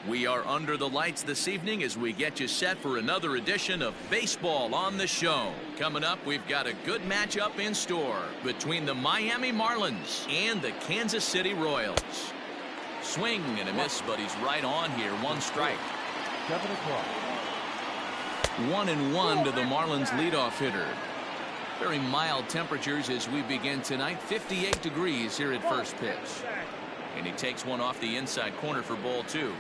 We are under the lights this evening as we get you set for another edition of Baseball on the Show. Coming up, we've got a good matchup in store between the Miami Marlins and the Kansas City Royals. Swing and a miss, but he's right on here. One strike. 7 o'clock. 1-1 to the Marlins leadoff hitter. Very mild temperatures as we begin tonight. 58 degrees here at first pitch. And he takes one off the inside corner for ball 2.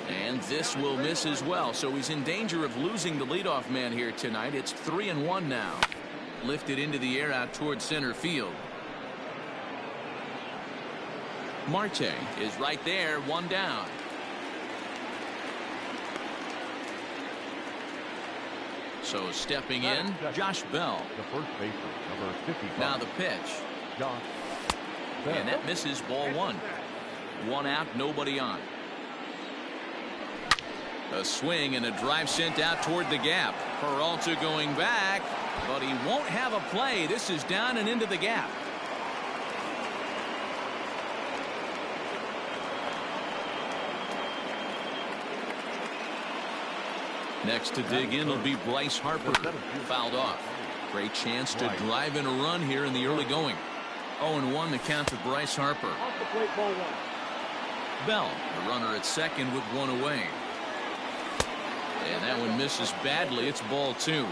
And this will miss as well, so he's in danger of losing the leadoff man here tonight. It's 3-1 now. Lifted into the air out towards center field. Marte is right there, one down. So stepping in, Josh Bell. The first baseman, number 55. Now the pitch. Josh Bell. And that misses, ball 1. One out, nobody on. A swing and a drive sent out toward the gap. Peralta going back, but he won't have a play. This is down and into the gap. Next to dig in will be Bryce Harper. Fouled off. Great chance to drive in a run here in the early going. 0-1 the count to Bryce Harper. Off the plate, ball 1. Bell, the runner at second with one away. And that one misses badly. It's ball 2.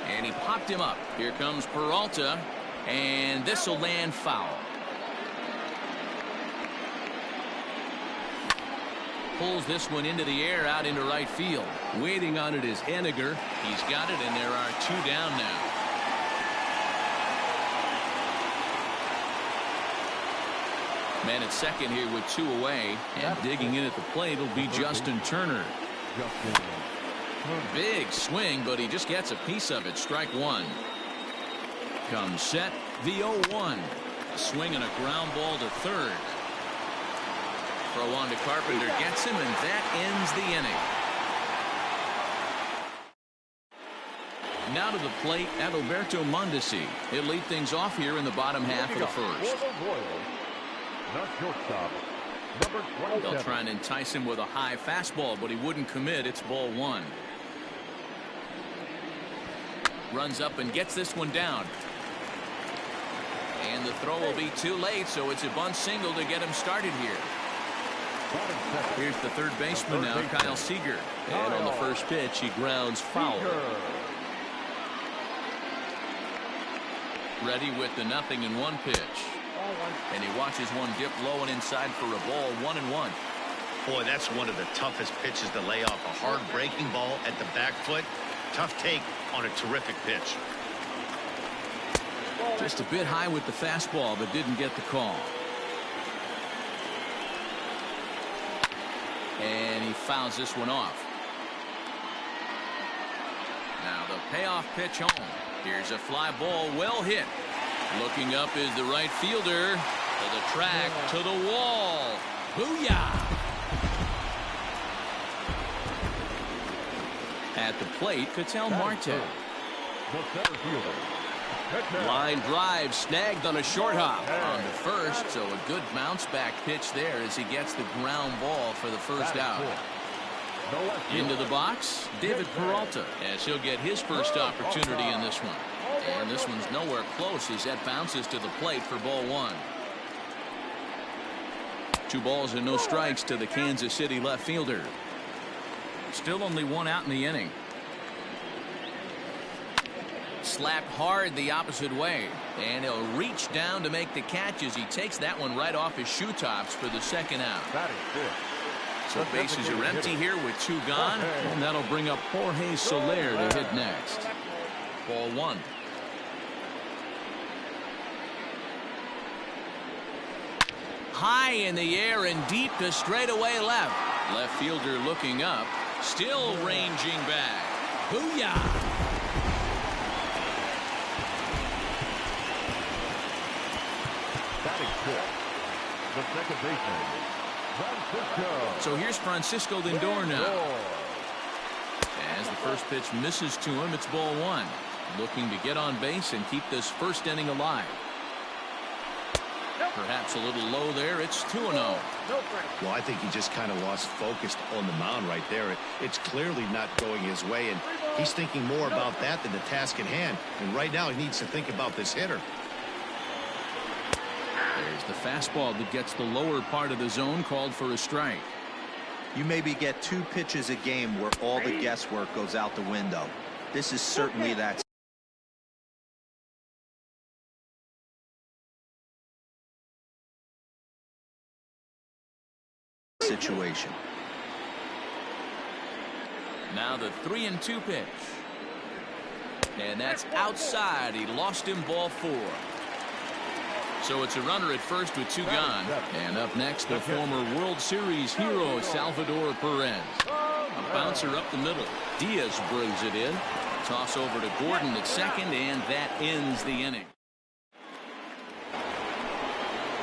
And he popped him up. Here comes Peralta. And this will land foul. Pulls this one into the air out into right field. Waiting on it is Henniger. He's got it, and there are 2 down now. Man at second here with 2 away, and digging in at the plate will be Justin Turner. Big swing, but he just gets a piece of it. Strike 1. Comes set, the 0-1. A swing and a ground ball to third. Throw on to Carpenter, gets him, and that ends the inning. Now to the plate, Adalberto Mondesi. He'll lead things off here in the bottom half of the first. They'll try and entice him with a high fastball, but he wouldn't commit. It's ball 1. Runs up and gets this one down. And the throw will be too late, so it's a bunt single to get him started here. Here's the third baseman now, Kyle Seager. And on the first pitch, he grounds foul. Ready with the 0-1 pitch. And he watches one dip low and inside for a ball. 1-1. Boy, that's one of the toughest pitches to lay off. A hard breaking ball at the back foot. Tough take on a terrific pitch. Just a bit high with the fastball, but didn't get the call. And he fouls this one off. Now the payoff pitch home. Here's a fly ball, well hit. Looking up is the right fielder. To the track, to the wall. Booyah! At the plate, Ketel Marte. Line drive snagged on a short hop on the first, so a good bounce back pitch there as he gets the ground ball for the first out. Into the box, David Peralta, as he'll get his first opportunity in this one. And this one's nowhere close as that bounces to the plate for ball 1. 2 balls and no strikes to the Kansas City left fielder. Still only 1 out in the inning. Slapped hard the opposite way, and he'll reach down to make the catch as he takes that one right off his shoe tops for the second out. So bases are empty here with 2 gone, and that'll bring up Jorge Soler to hit next. Ball 1. High in the air and deep to straightaway left. Left fielder looking up, still ranging back. Booyah! The second baseman, Francisco. So here's Francisco Lindor now. As the first pitch misses to him, it's ball 1. Looking to get on base and keep this first inning alive. Perhaps a little low there. It's 2-0. Well, I think he just kind of lost focus on the mound right there. It's clearly not going his way, and he's thinking more about that than the task at hand. And right now, he needs to think about this hitter. There's the fastball that gets the lower part of the zone, called for a strike. You maybe get 2 pitches a game where all the guesswork goes out the window. This is certainly that situation. Now the 3-2 pitch. And that's outside. He lost him, ball 4. So it's a runner at first with 2 gone. And up next, the former World Series hero, Salvador Perez. A bouncer up the middle. Diaz brings it in. Toss over to Gordon at second, and that ends the inning.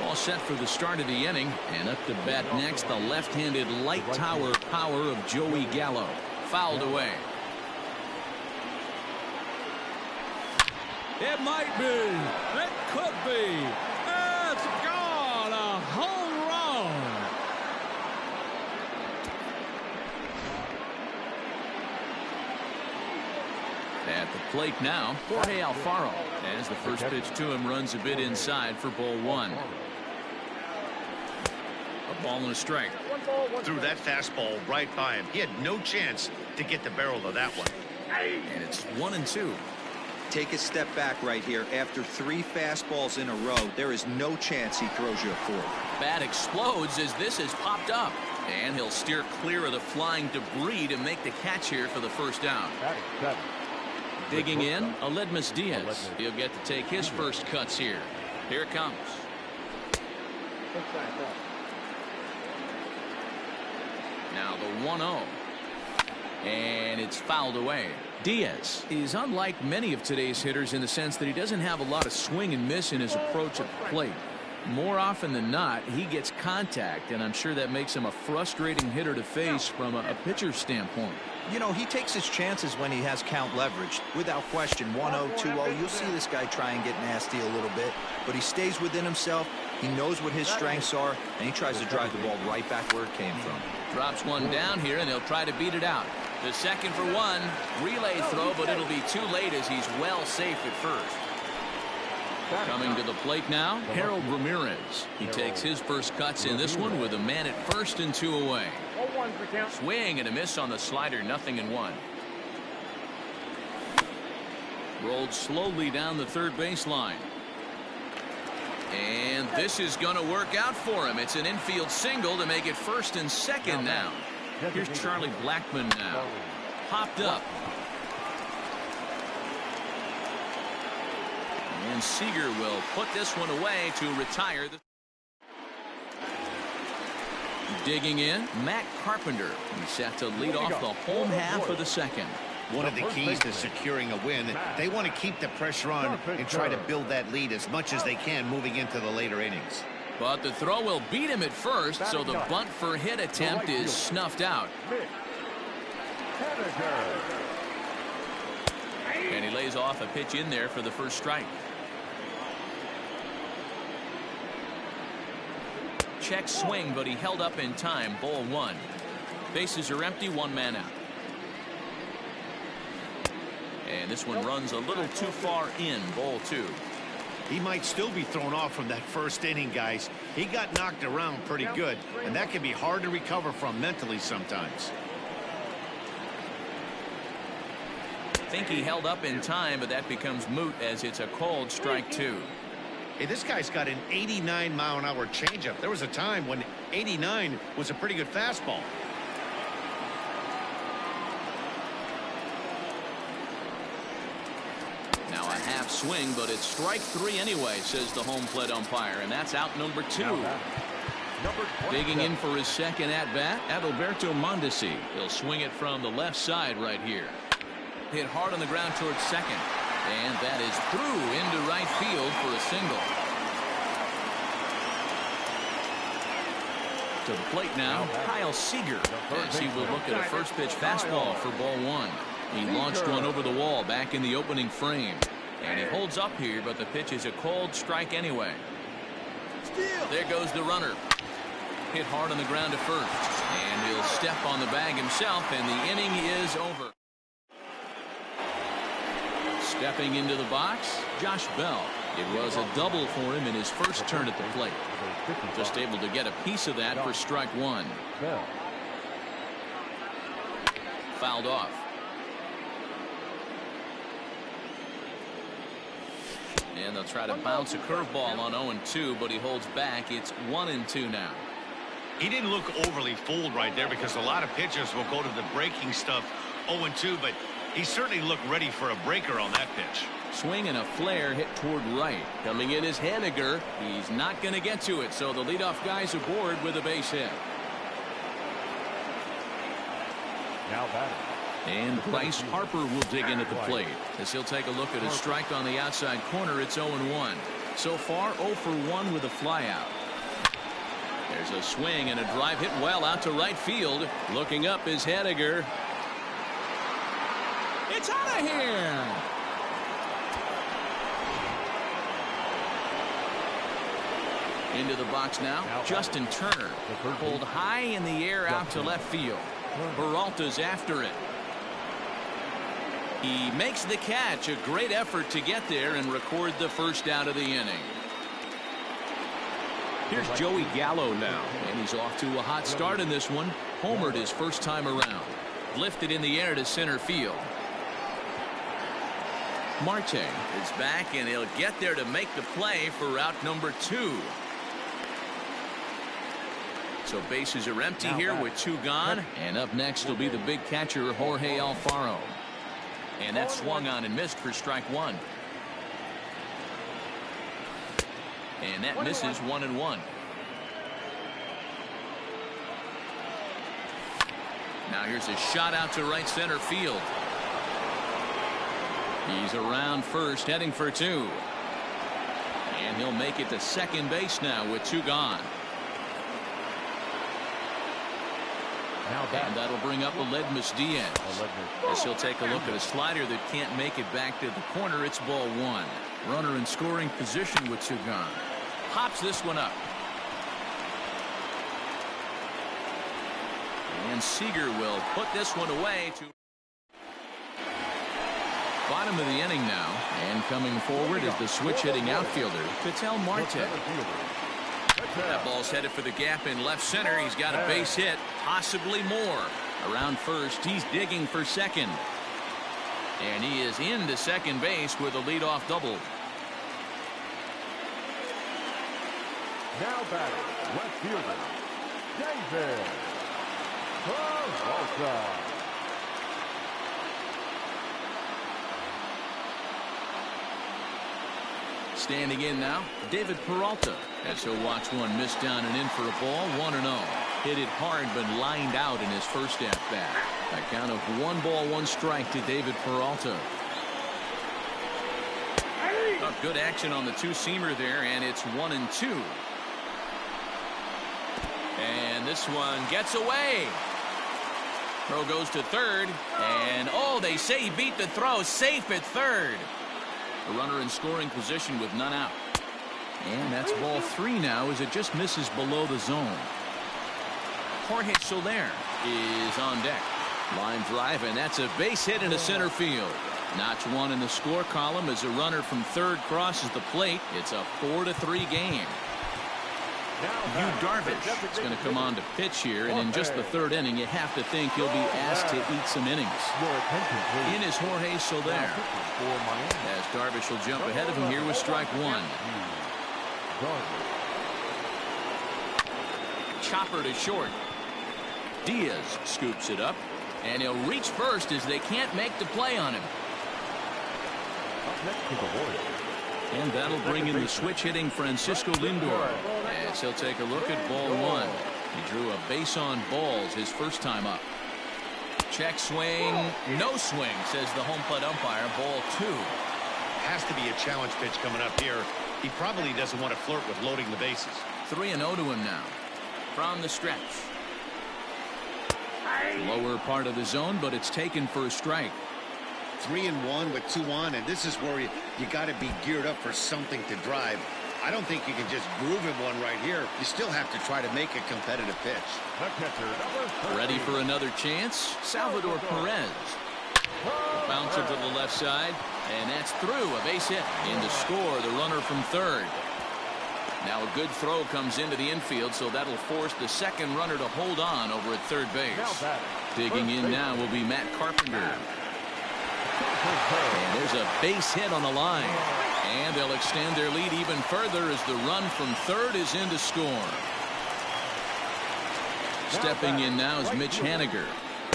All set for the start of the inning, and up to bat next, the left-handed light tower power of Joey Gallo. Fouled away. It might be. It could be. It's gone. A home run. At the plate now, Jorge Alfaro, as the first pitch to him runs a bit inside for ball 1. A ball and a strike. Threw that fastball right by him. He had no chance to get the barrel of that one. And it's 1-2. Take a step back right here. After 3 fastballs in a row, there is no chance he throws you a 4th. Bat explodes as this has popped up. And he'll steer clear of the flying debris to make the catch here for the first down. Digging in, Aledmus Diaz. He'll get to take his first cuts here. Here it comes. Now the 1-0. And it's fouled away. Diaz is unlike many of today's hitters in the sense that he doesn't have a lot of swing and miss in his approach at the plate. More often than not, he gets contact, and I'm sure that makes him a frustrating hitter to face from a pitcher's standpoint. You know, he takes his chances when he has count leveraged. Without question, 1-0, 2-0, you'll see this guy try and get nasty a little bit, but he stays within himself. He knows what his strengths are, and he tries to drive the ball right back where it came from. Drops one down here, and they'll try to beat it out. The second for 1. Relay throw, but it'll be too late as he's well safe at first. Coming to the plate now, Harold Ramirez. He takes his first cuts in this one with a man at first and 2 away. Swing and a miss on the slider, 0-1. Rolled slowly down the third baseline. And this is going to work out for him. It's an infield single to make it first and second now. Here's Charlie Blackmon now. Popped up. And Seager will put this one away to retire. Digging in, Matt Carpenter. He's set to lead off the home half of the second. One of the keys to securing a win, they want to keep the pressure on and try to build that lead as much as they can moving into the later innings. But the throw will beat him at first, so the bunt for hit attempt is snuffed out. And he lays off a pitch in there for the first strike. Check swing, but he held up in time. Ball 1. Bases are empty, 1 man out. And this one runs a little too far in. Ball 2. He might still be thrown off from that first inning, guys. He got knocked around pretty good, and that can be hard to recover from mentally sometimes. I think he held up in time, but that becomes moot as it's a called strike 2. Hey, this guy's got an 89-mile-an-hour changeup. There was a time when 89 was a pretty good fastball. Now a half swing, but it's strike 3 anyway, says the home plate umpire, and that's out number 2. Digging in for his second at-bat, Adalberto Mondesi. He'll swing it from the left side right here. Hit hard on the ground towards second. And that is through into right field for a single. To the plate now, Kyle Seager, as he will look at a first pitch fastball for ball 1. He launched one over the wall back in the opening frame. And he holds up here, but the pitch is a called strike anyway. There goes the runner. Hit hard on the ground to first. And he'll step on the bag himself, and the inning is over. Stepping into the box, Josh Bell. It was a double for him in his first turn at the plate. Just able to get a piece of that for strike one. Fouled off. And they'll try to bounce a curveball on 0-2, but he holds back. It's 1-2 now. He didn't look overly fooled right there because a lot of pitchers will go to the breaking stuff 0-2, but he certainly looked ready for a breaker on that pitch. Swing and a flare hit toward right. Coming in is Haniger. He's not going to get to it, so the leadoff guy's aboard with a base hit. Now batting. And Bryce Harper will dig in at the plate as he'll take a look at a strike on the outside corner. It's 0-1. So far 0 for 1 with a flyout. There's a swing and a drive hit well out to right field. Looking up is Haniger. It's out of here. Into the box now, Justin Turner. Pulled high in the air out to left field. Peralta's after it. He makes the catch. A great effort to get there and record the first out of the inning. Here's Joey Gallo now, and he's off to a hot start in this one. Homered his first time around. Lifted in the air to center field. Marte is back, and he'll get there to make the play for out number 2. So bases are empty here with 2 gone. And up next will be the big catcher, Jorge Alfaro. And that swung on and missed for strike 1. And that misses 1-1. Now here's a shot out to right center field. He's around first, heading for 2. And he'll make it to second base now with 2 gone. And that'll bring up Aledmys Diaz. As he'll take a look at a slider that can't make it back to the corner. It's ball 1. Runner in scoring position with 2 gone. Hops this one up. And Seager will put this one away to bottom of the inning now. And coming forward is the switch hitting outfielder, Ketel Marte. That ball's headed for the gap in left center. He's got a base hit, possibly more. Around first, he's digging for second. And he is into second base with a leadoff double. Now batting, left fielder, David Peralta. Standing in now, David Peralta. As he'll watch one miss down and in for a ball, 1-0. Hit it hard but lined out in his first at-bat. A count of 1 ball, 1 strike to David Peralta. Oh, good action on the 2-seamer there, and it's 1-2. And this one gets away. Throw goes to third, and oh, they say he beat the throw. Safe at third. A runner in scoring position with none out. And that's ball 3 now as it just misses below the zone. Jorge Soler is on deck. Line drive, and that's a base hit into center field. Notch 1 in the score column as a runner from third crosses the plate. It's a 4-3 game. Yu Darvish is going to come on to pitch here, and in just the 3rd inning, you have to think he'll be asked to eat some innings. In is Jorge Soler. As Darvish will jump ahead of him here with strike 1. Chopper to short. Diaz scoops it up, and he'll reach first as they can't make the play on him. And that'll bring in the switch hitting Francisco Lindor as he'll take a look at ball 1. He drew a base on balls his first time up. Check swing, no swing, says the home plate umpire. Ball 2. Has to be a challenge pitch coming up here. He probably doesn't want to flirt with loading the bases. 3-0 to him now from the stretch. Lower part of the zone, but it's taken for a strike. 3-1 with 2 on, and this is where you got to be geared up for something to drive. I don't think you can just groove him one right here. You still have to try to make a competitive pitch. The catcher, number 13. Ready for another chance. Salvador Perez. Bouncer to the left side, and that's through. A base hit. In to score, the runner from third. Now a good throw comes into the infield, so that'll force the second runner to hold on over at third base. Digging in now will be Matt Carpenter. And there's a base hit on the line. And they'll extend their lead even further as the run from third is in to score. Stepping in now is Mitch Haniger.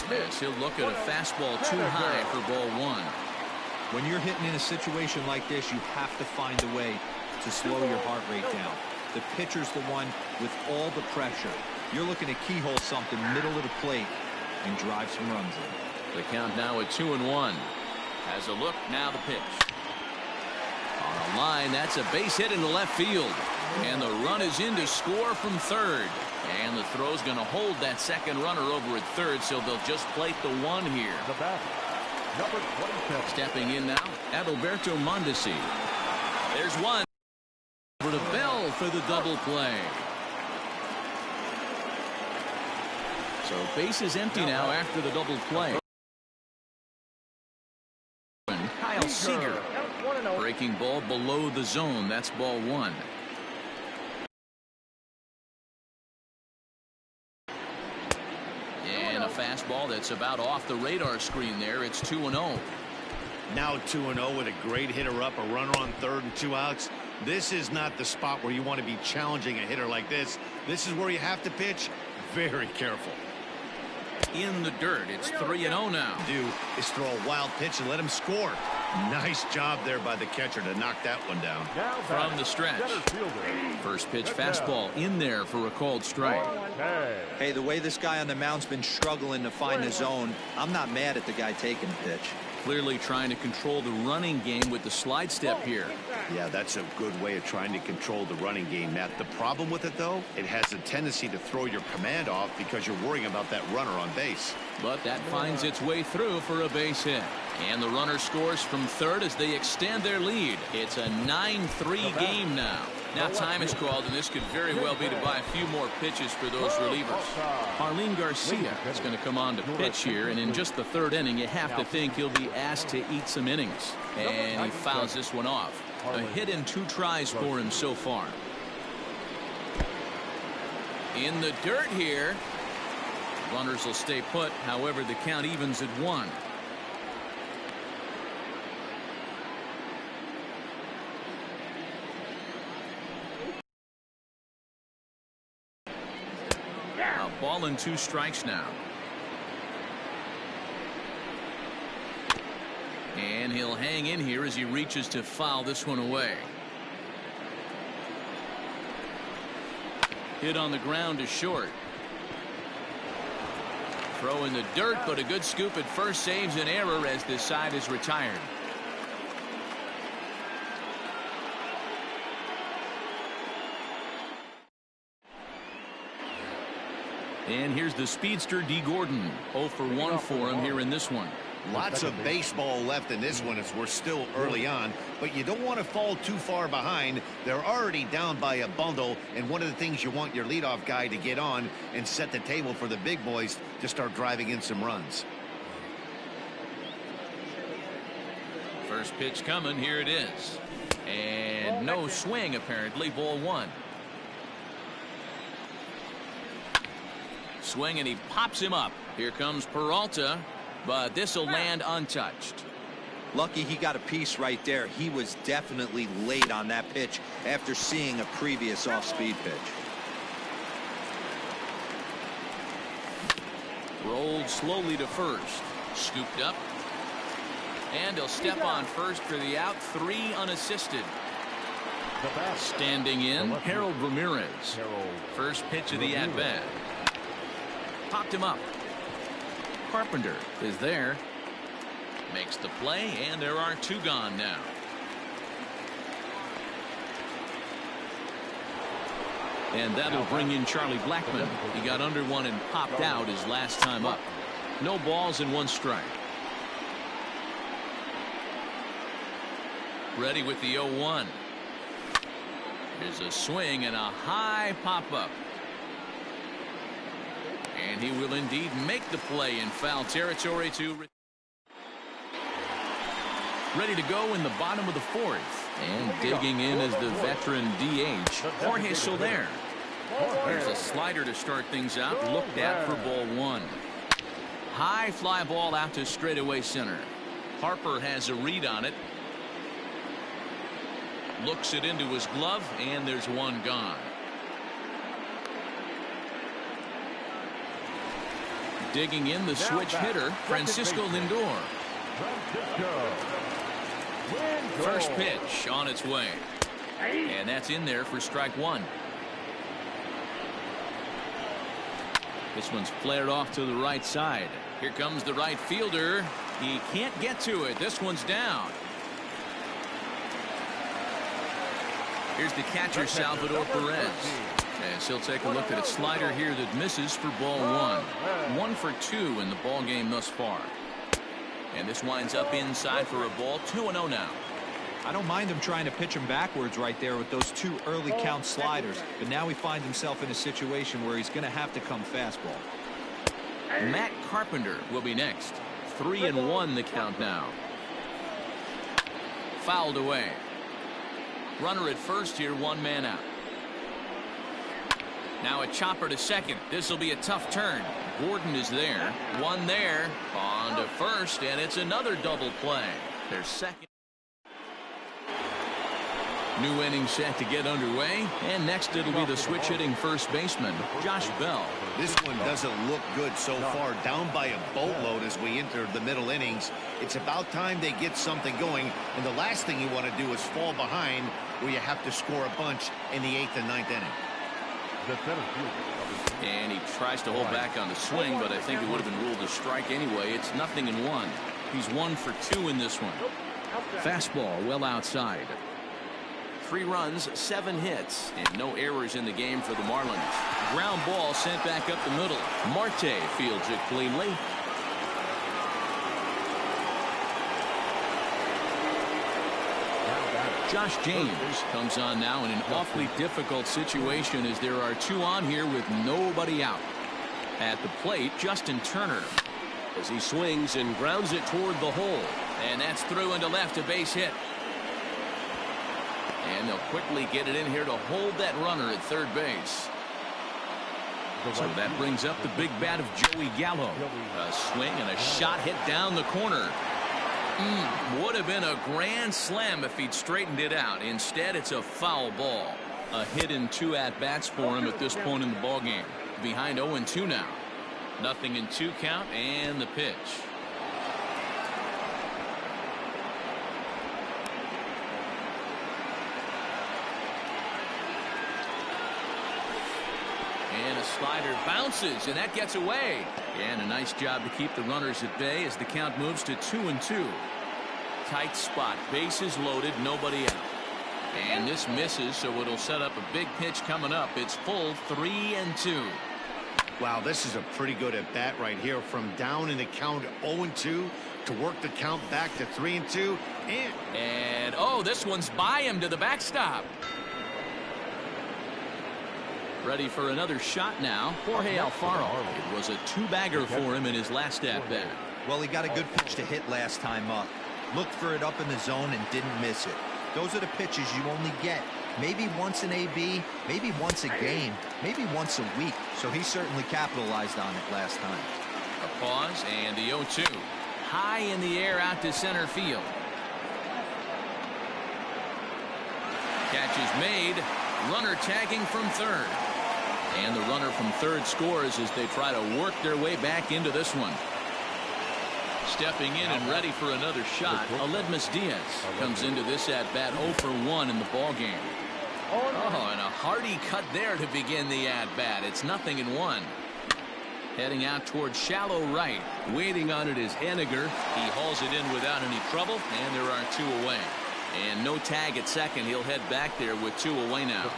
Yes, he'll look at a fastball too high for ball one. When you're hitting in a situation like this, you have to find a way to slow your heart rate down. The pitcher's the one with all the pressure. You're looking to keyhole something middle of the plate and drive some runs in. The count now at 2-1. Has a look, now the pitch. On the line, that's a base hit into left field. And the run is in to score from third. And the throw's going to hold that second runner over at third, so they'll just plate the one here. The batter, number 27. Stepping in now, Adalberto Mondesi. There's one. Over to Bell for the double play. So base is empty now after the double play. Kyle Seager. Breaking ball below the zone. That's ball one. And a fastball that's about off the radar screen there. It's 2-0. Now 2-0 with a great hitter up, a runner on third and 2 outs. This is not the spot where you want to be challenging a hitter like this. This is where you have to pitch very careful. In the dirt, it's 3-0 now. Do is throw a wild pitch and let him score. Nice job there by the catcher to knock that one down. From the stretch. First pitch fastball in there for a called strike. Hey, the way this guy on the mound's been struggling to find the zone, I'm not mad at the guy taking the pitch. Clearly trying to control the running game with the slide step here. Yeah, that's a good way of trying to control the running game, Matt. The problem with it, though, it has a tendency to throw your command off because you're worrying about that runner on base. But that finds its way through for a base hit. And the runner scores from third as they extend their lead. It's a 9-3 game now. Now time is called, and this could very well be to buy a few more pitches for those relievers. Arlene Garcia is going to come on to pitch here, and in just the third inning, you have to think he'll be asked to eat some innings. And he fouls this one off. A hit in 2 tries for him so far. In the dirt here. Runners will stay put. However, the count evens at 1. A ball and 2 strikes now. And he'll hang in here as he reaches to foul this one away. Hit on the ground to short. Throw in the dirt, but a good scoop at first saves an error as this side is retired. And here's the speedster D. Gordon. 0 for 1 for him here in this one. Lots of baseball left in this one as we're still early on, but you don't want to fall too far behind. They're already down by a bundle, and one of the things you want your leadoff guy to get on and set the table for the big boys to start driving in some runs. First pitch coming. Here it is. And no swing apparently. Ball 1. Swing, and he pops him up. Here comes Peralta, but this will land untouched. Lucky he got a piece right there. He was definitely late on that pitch after seeing a previous off-speed pitch. Rolled slowly to first. Scooped up. And he'll step on first for the out. 3 unassisted. Standing in, Harold Ramirez. First pitch of the at-bat. Popped him up. Carpenter is there. Makes the play, and there are 2 gone now. And that'll bring in Charlie Blackmon. He got under one and popped out his last time up. No balls and 1 strike. Ready with the 0-1. Here's a swing and a high pop-up. And he will indeed make the play in foul territory to... Ready to go in the bottom of the fourth. And digging in is the veteran DH, Jorge Soler. Here's a slider to start things out. Looked at for ball one. High fly ball out to straightaway center. Harper has a read on it. Looks it into his glove, and there's one gone. Digging in the switch hitter, Francisco Lindor. First pitch on its way. And that's in there for strike one. This one's flared off to the right side. Here comes the right fielder. He can't get to it. This one's down. Here's the catcher, Salvador Perez. As he'll take a look at a slider here that misses for ball one. 1 for 2 in the ball game thus far. And this winds up inside for a ball. 2-0 now. I don't mind him trying to pitch him backwards right there with those 2 early count sliders. But now he finds himself in a situation where he's going to have to come fastball. Matt Carpenter will be next. 3-1 the count now. Fouled away. Runner at first here, 1 man out. Now a chopper to second. This will be a tough turn. Gordon is there. 1 there. On to first, and it's another double play. Their second. New inning set to get underway, and next it'll be the switch hitting first baseman, Josh Bell. This one doesn't look good so far. Down by a boatload as we enter the middle innings. It's about time they get something going, and the last thing you want to do is fall behind where you have to score a bunch in the 8th and 9th inning. And he tries to hold back on the swing, but I think it would have been ruled a strike anyway. It's 0-1. He's 1 for 2 in this one. Fastball well outside. 3 runs, 7 hits, and no errors in the game for the Marlins. Ground ball sent back up the middle. Marte fields it cleanly. Josh James comes on now in an awfully difficult situation as there are 2 on here with nobody out. At the plate, Justin Turner, as he swings and grounds it toward the hole. And that's through into left, a base hit. And they'll quickly get it in here to hold that runner at third base. So that brings up the big bat of Joey Gallo. A swing and a shot hit down the corner. Would have been a grand slam if he'd straightened it out. Instead, it's a foul ball. A hit in 2 at-bats for him at this point in the ballgame. Behind 0-2 now. 0-2 count and the pitch. And a slider bounces, and that gets away. And a nice job to keep the runners at bay as the count moves to 2-2. Tight spot, bases loaded, nobody out. And this misses, so it'll set up a big pitch coming up. It's full 3-2. Wow, this is a pretty good at bat right here. From down in the count 0-2 to work the count back to 3-2. And oh, this one's by him to the backstop. Ready for another shot now. Jorge Alfaro. It was a 2-bagger for him in his last at-bat. Well, he got a good pitch to hit last time up. Looked for it up in the zone and didn't miss it. Those are the pitches you only get maybe once in AB, maybe once a game, maybe once a week. So he certainly capitalized on it last time. A pause and the 0-2. High in the air out to center field. Catch is made. Runner tagging from third. And the runner from third scores as they try to work their way back into this one. Stepping in and ready for another shot, Aledmus Diaz comes into this at-bat 0 for 1 in the ballgame. Oh, and a hearty cut there to begin the at-bat. It's 0-1. Heading out towards shallow right. Waiting on it is Henniger. He hauls it in without any trouble, and there are 2 away. And no tag at second. He'll head back there with 2 away now.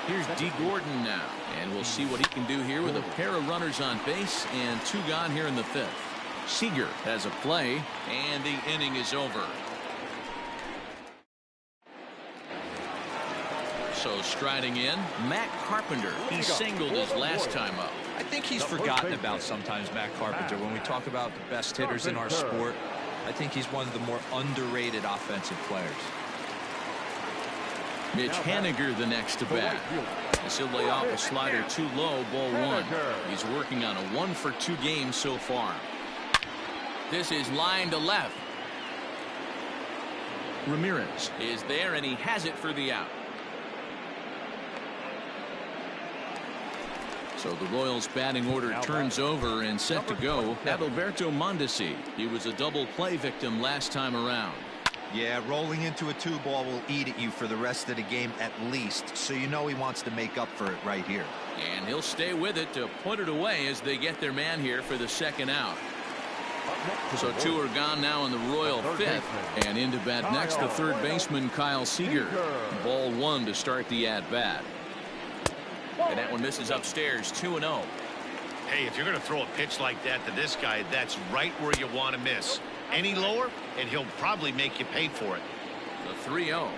Here's D. Gordon now, and we'll see what he can do here with a pair of runners on base and 2 gone here in the 5th. Seager has a play, and the inning is over. So striding in, Matt Carpenter. He singled his last time up. I think he's forgotten about sometimes, Matt Carpenter. When we talk about the best hitters in our sport, I think he's one of the more underrated offensive players. Mitch Haniger the next to bat. As he'll lay off a slider too low, ball one. He's working on a 1-for-2 game so far. This is line to left. Ramirez is there, and he has it for the out. So the Royals batting order turns over and set to go. Adalberto Mondesi. He was a double play victim last time around. Yeah, rolling into a 2-ball will eat at you for the rest of the game at least, so you know he wants to make up for it right here. And he'll stay with it to put it away as they get their man here for the second out. So 2 are gone now in the Royal fifth, and into bat next the third baseman Kyle Seager. Ball 1 to start the at-bat. And that one misses upstairs, 2-0. Hey, if you're going to throw a pitch like that to this guy, that's right where you want to miss. Any lower, and he'll probably make you pay for it. The 3-0.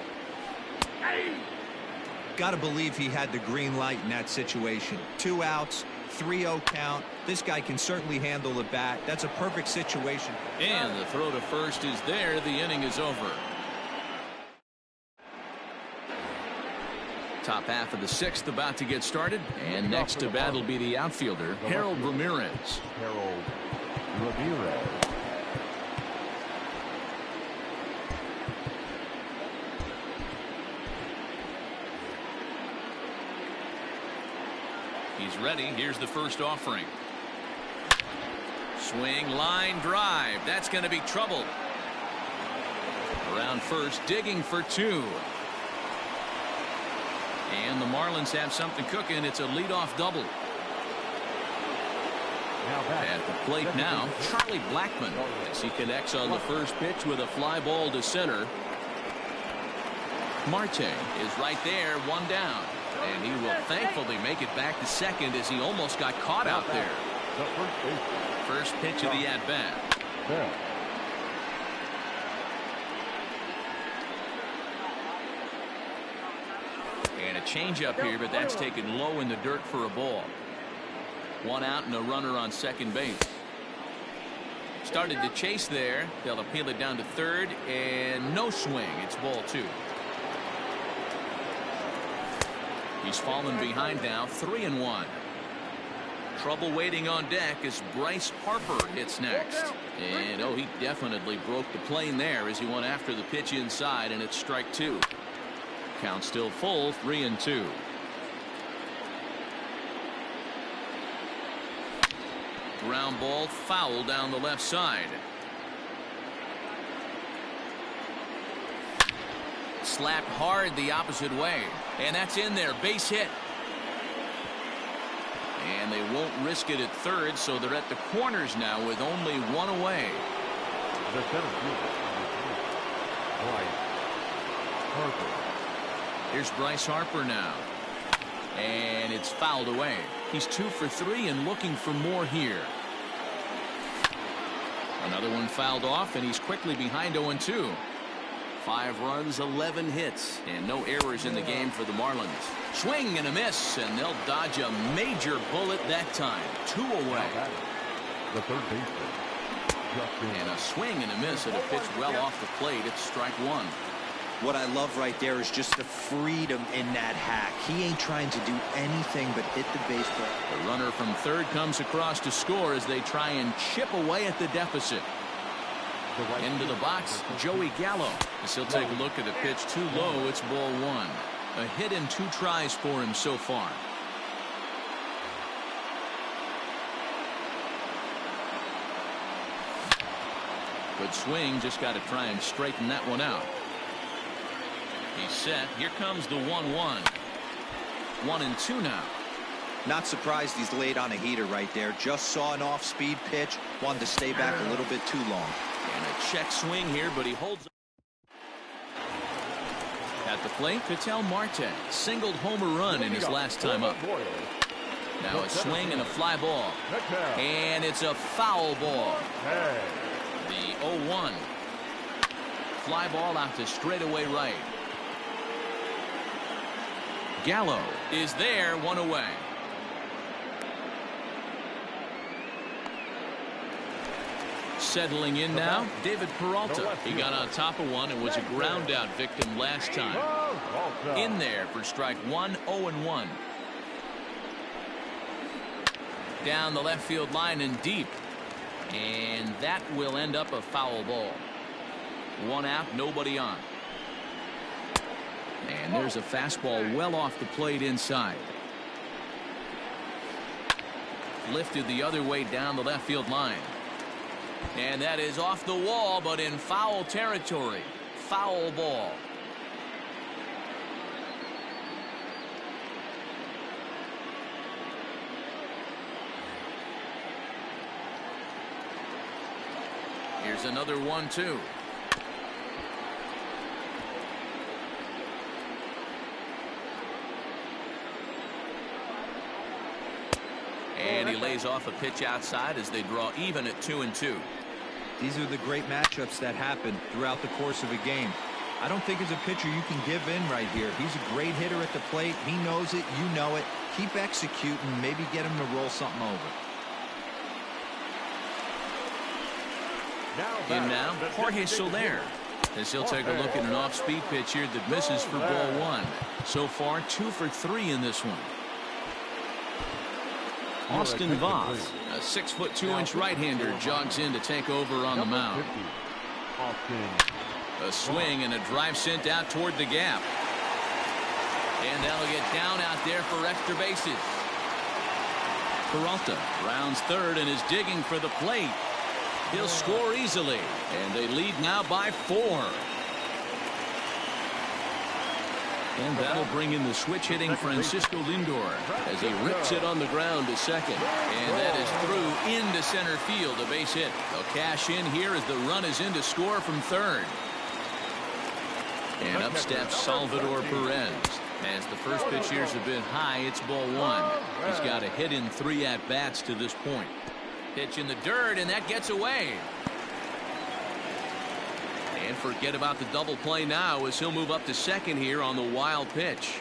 Got to believe he had the green light in that situation. 2 outs, 3-0 count. This guy can certainly handle the bat. That's a perfect situation. And the throw to first is there. The inning is over. Top half of the 6th about to get started, and next to bat will be the outfielder Harold Ramirez. Harold Ramirez. He's ready. Here's the first offering. Swing, line drive. That's going to be trouble. Around first, digging for 2. And the Marlins have something cooking. It's a leadoff double. At the plate now, Charlie Blackmon, as he connects on the first pitch with a fly ball to center. Marte is right there, 1 down. And he will thankfully make it back to second as he almost got caught out there. First pitch of the at-bat. And a changeup here, but that's taken low in the dirt for a ball. 1 out and a runner on second base. Started to chase there. They'll appeal it down to third, and no swing. It's ball 2. He's fallen behind now, 3-1. Trouble waiting on deck as Bryce Harper hits next. And oh, he definitely broke the plane there as he went after the pitch inside, and it's strike 2. Count still full, 3-2. Ground ball foul down the left side. Slapped hard the opposite way, and that's in there, base hit. And they won't risk it at third, so they're at the corners now with only 1 away. The center fielder, Bryce Harper. Here's Bryce Harper now, and it's fouled away. He's 2 for 3 and looking for more here. Another one fouled off, and he's quickly behind 0-2. 5 runs, 11 hits, and no errors in the game for the Marlins. Swing and a miss, and they'll dodge a major bullet that time. 2 away. The third baseman. And a swing and a miss at a pitch well off the plate. It's strike 1. What I love right there is just the freedom in that hack. He ain't trying to do anything but hit the baseball. The runner from third comes across to score as they try and chip away at the deficit. Into the box, Joey Gallo. As he'll take a look at the pitch too low, it's ball 1. A hit and 2 tries for him so far. Good swing, just got to try and straighten that one out. He's set. Here comes the 1-1. 1-2 now. Not surprised he's laid on a heater right there. Just saw an off-speed pitch. Wanted to stay back a little bit too long. And a check swing here, but he holds up. At the plate, Ketel Marte singled homer run in his last time up. Now a swing and a fly ball. And it's a foul ball. The 0-1. Fly ball out to straightaway right. Gallo is there, one away. Settling in now, David Peralta. He got on top of one and was a ground out victim last time. In there for strike one, 0-1. Down the left field line and deep. And that will end up a foul ball. One out, nobody on. And there's a fastball well off the plate inside. Lifted the other way down the left field line. And that is off the wall, but in foul territory. Foul ball. Here's another 1-2. And he lays off a pitch outside as they draw even at 2-2. These are the great matchups that happen throughout the course of a game. I don't think as a pitcher you can give in right here. He's a great hitter at the plate. He knows it. You know it. Keep executing. Maybe get him to roll something over. In now, Jorge Soler, as he'll take a look at an off-speed pitch here that misses for ball one. So far, 2 for 3 in this one. Austin Voth, a 6'2" right-hander, jogs in to take over on the mound. A swing and a drive sent out toward the gap. And that'll get down out there for extra bases. Peralta rounds third and is digging for the plate. He'll score easily, and they lead now by 4. And that'll bring in the switch-hitting Francisco Lindor as he rips it on the ground to second. And that is through into center field, a base hit. They'll cash in here as the run is in to score from third. And up steps Salvador Perez. As the first pitch here's a bit high, it's ball one. He's got a hit in 3 at-bats to this point. Pitch in the dirt, and that gets away. And forget about the double play now as he'll move up to second here on the wild pitch.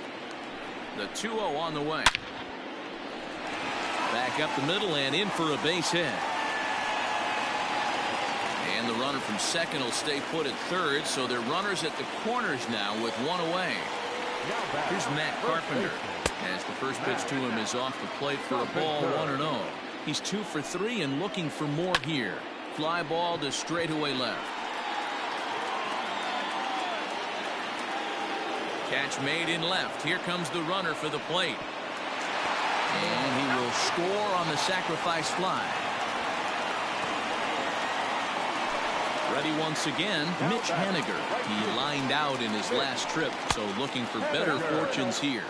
The 2-0 on the way. Back up the middle and in for a base hit. And the runner from second will stay put at third, so they're runners at the corners now with 1 away. Here's Matt Carpenter as the first pitch to him is off the plate for a ball, 1-0. He's 2 for 3 and looking for more here. Fly ball to straightaway left. Catch made in left. Here comes the runner for the plate. And he will score on the sacrifice fly. Ready once again, Mitch Haniger. He lined out in his last trip, so looking for better fortunes here.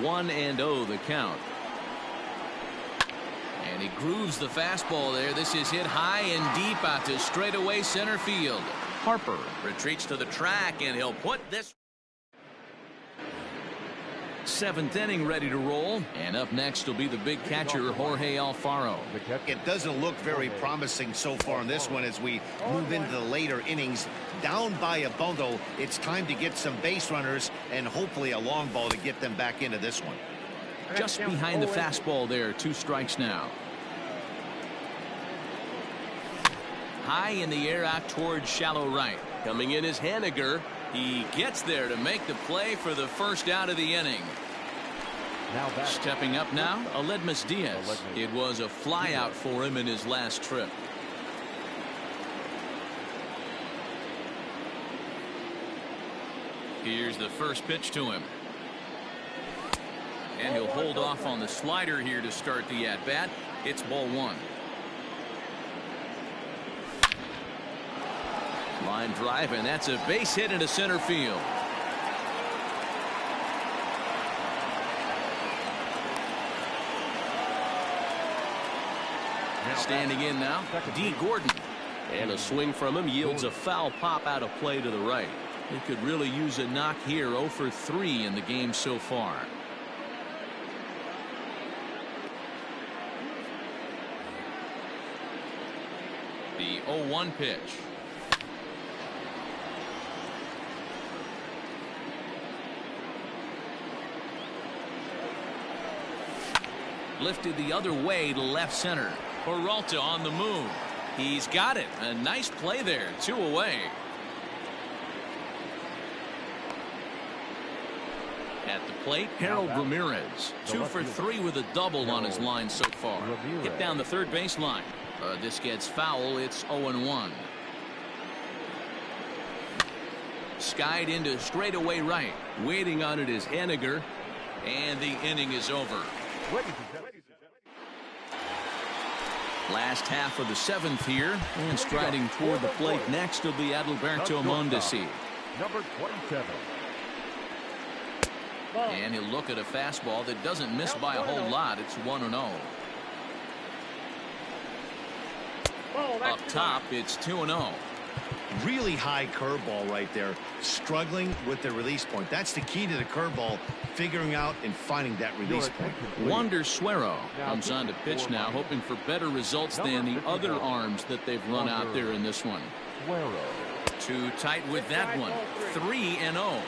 1-0 the count. And he grooves the fastball there. This is hit high and deep out to straightaway center field. Harper retreats to the track, and he'll put this. 7th inning ready to roll. And up next will be the big catcher, Jorge Alfaro. It doesn't look very promising so far in this one as we move into the later innings. Down by a bundle, it's time to get some base runners and hopefully a long ball to get them back into this one. Just behind the fastball there, 2 strikes now. High in the air out towards shallow right. Coming in is Haniger. He gets there to make the play for the first out of the inning. Stepping up now, Aledmus Diaz. It was a fly out for him in his last trip. Here's the first pitch to him. And he'll hold off on the slider here to start the at-bat. It's ball one. Line drive, and that's a base hit into center field. Standing in now, D. Gordon. And a swing from him yields a foul pop out of play to the right. He could really use a knock here. 0 for 3 in the game so far. The 0-1 pitch. Lifted the other way to left center. Peralta on the move. He's got it. A nice play there. 2 away. At the plate, Harold Ramirez. 2 for 3 with a double on his line so far. Hit down the third baseline. This gets foul. It's 0-1. Skied into straightaway right. Waiting on it is Henniger. And the inning is over. Last half of the 7th here. And striding toward the plate next will be Adalberto Mondesi. Number 27. And he'll look at a fastball that doesn't miss by a whole lot. It's 1-0. Up top, it's 2-0. Really high curveball right there. Struggling with the release point. That's the key to the curveball. Figuring out and finding that release point. Wander Suero comes on to pitch now, hoping for better results than the other arms that they've run out there in this one. Too tight with that one. 3-0.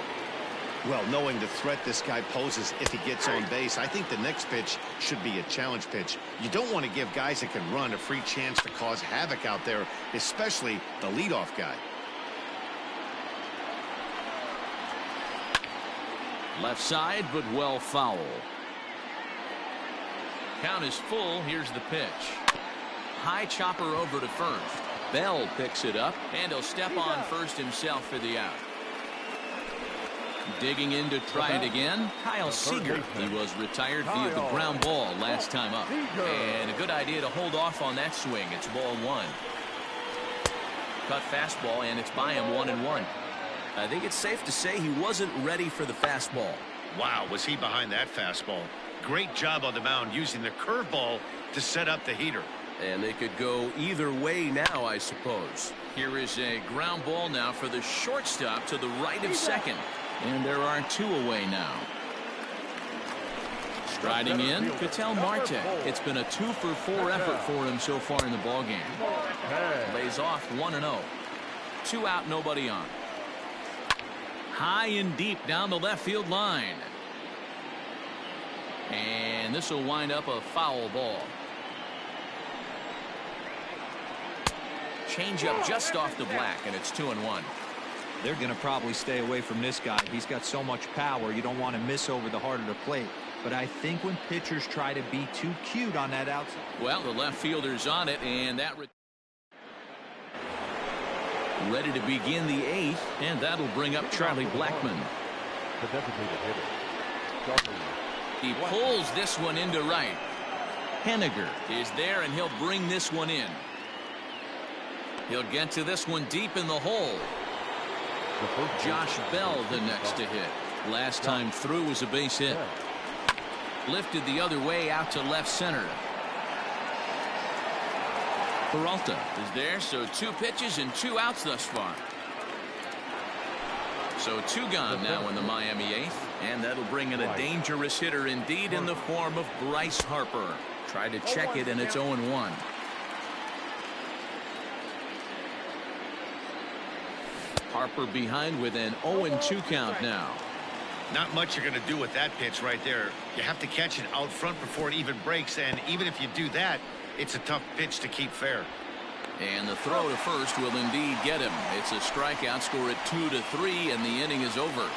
Well, knowing the threat this guy poses if he gets on base, I think the next pitch should be a challenge pitch. You don't want to give guys that can run a free chance to cause havoc out there, especially the leadoff guy. Left side, but well foul. Count is full. Here's the pitch. High chopper over to first. Bell picks it up, and he'll step on first himself for the out. Digging in to try it again, Kyle Seager. He was retired via the ground ball last time up. And a good idea to hold off on that swing. It's ball 1. Cut fastball, and it's by him 1-1. I think it's safe to say he wasn't ready for the fastball. Wow, was he behind that fastball. Great job on the mound using the curveball to set up the heater. And they could go either way now, I suppose. Here is a ground ball now for the shortstop to the right of second. And there are 2 away now. Striding in, Ketel Marte. It's been a 2 for 4 effort for him so far in the ballgame. Lays off 1-0. 2 out, nobody on. High and deep down the left field line. And this will wind up a foul ball. Changeup just off the black, and it's 2-1. They're going to probably stay away from this guy. He's got so much power. You don't want to miss over the heart of the plate. But I think when pitchers try to be too cute on that outside. Well, the left fielder's on it, and that ready to begin the 8th, and that'll bring up Charlie Blackmon. The designated hitter. He pulls this one into right. Henniger is there, and he'll bring this one in. He'll get to this one deep in the hole. Josh Bell the next to hit. Last time through was a base hit. Lifted the other way out to left center. Peralta is there, so 2 pitches and 2 outs thus far. So 2 gone now in the Miami 8th, and that'll bring in a dangerous hitter indeed in the form of Bryce Harper. Try to check it, and it's 0-1. Harper behind with an 0-2 count now. Not much you're going to do with that pitch right there. You have to catch it out front before it even breaks, and even if you do that, it's a tough pitch to keep fair. And the throw to first will indeed get him. It's a strikeout, score at 2-3, and the inning is over.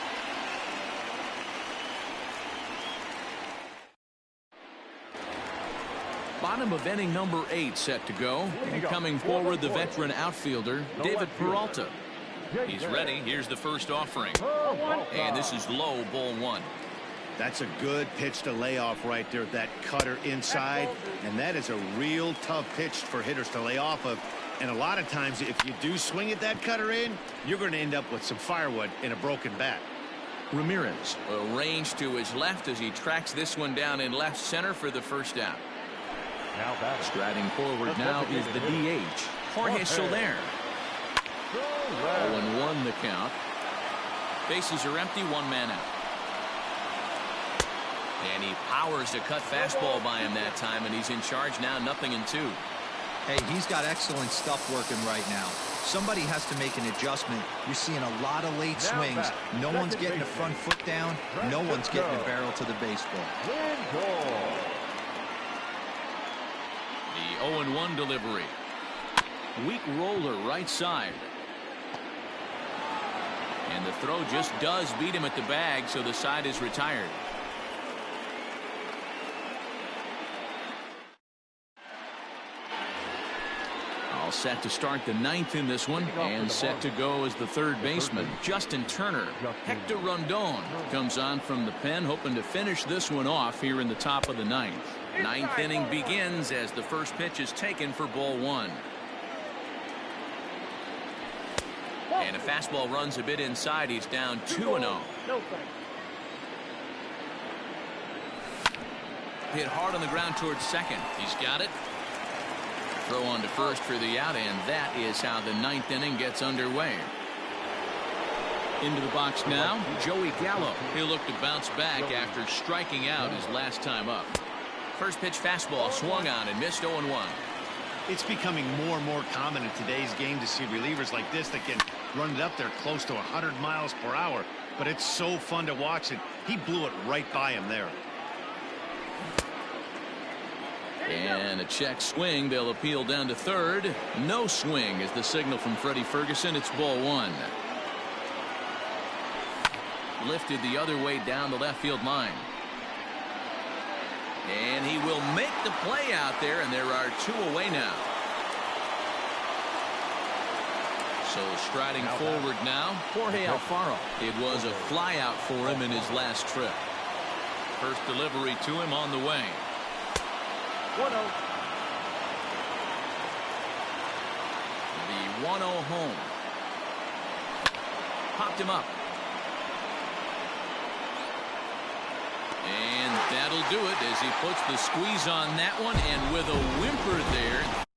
Bottom of inning number 8 set to go. And coming forward, the veteran outfielder, David Peralta. He's ready. Here's the first offering. And this is low, ball 1. That's a good pitch to lay off right there. That cutter inside. And that is a real tough pitch for hitters to lay off of. And a lot of times, if you do swing at that cutter in, you're going to end up with some firewood in a broken bat. Ramirez arranged to his left as he tracks this one down in left center for the first out. Striding forward now is the DH, Jorge Soler. 0-1 the count. Bases are empty, 1 man out. And he powers a cut fastball by him that time, and he's in charge now, 0-2. Hey, he's got excellent stuff working right now. Somebody has to make an adjustment. You're seeing a lot of late swings. No one's getting the front foot down. No one's getting the barrel to the baseball. 0-1 delivery. Weak roller right side. And the throw just does beat him at the bag, so the side is retired. All set to start the 9th in this one, and set to go as the third baseman, Justin Turner. Hector Rondon comes on from the pen, hoping to finish this one off here in the top of the 9th. 9th inning begins as the first pitch is taken for ball 1. And a fastball runs a bit inside. He's down 2-0. Hit hard on the ground towards second. He's got it. Throw on to first for the out, and that is how the 9th inning gets underway. Into the box now, Joey Gallo. He'll look to bounce back after striking out his last time up. First pitch fastball swung on and missed 0-1. It's becoming more and more common in today's game to see relievers like this that can run it up there close to 100 miles per hour. But it's so fun to watch it. He blew it right by him there. And a check swing. They'll appeal down to third. No swing is the signal from Freddie Ferguson. It's ball 1. Lifted the other way down the left field line. And he will make the play out there, and there are 2 away now. So striding forward now, Jorge Alfaro. It was a fly out for him in his last trip. First delivery to him on the way. 1-0. The 1-0 home. Popped him up. And that'll do it as he puts the squeeze on that one, and with a whimper there.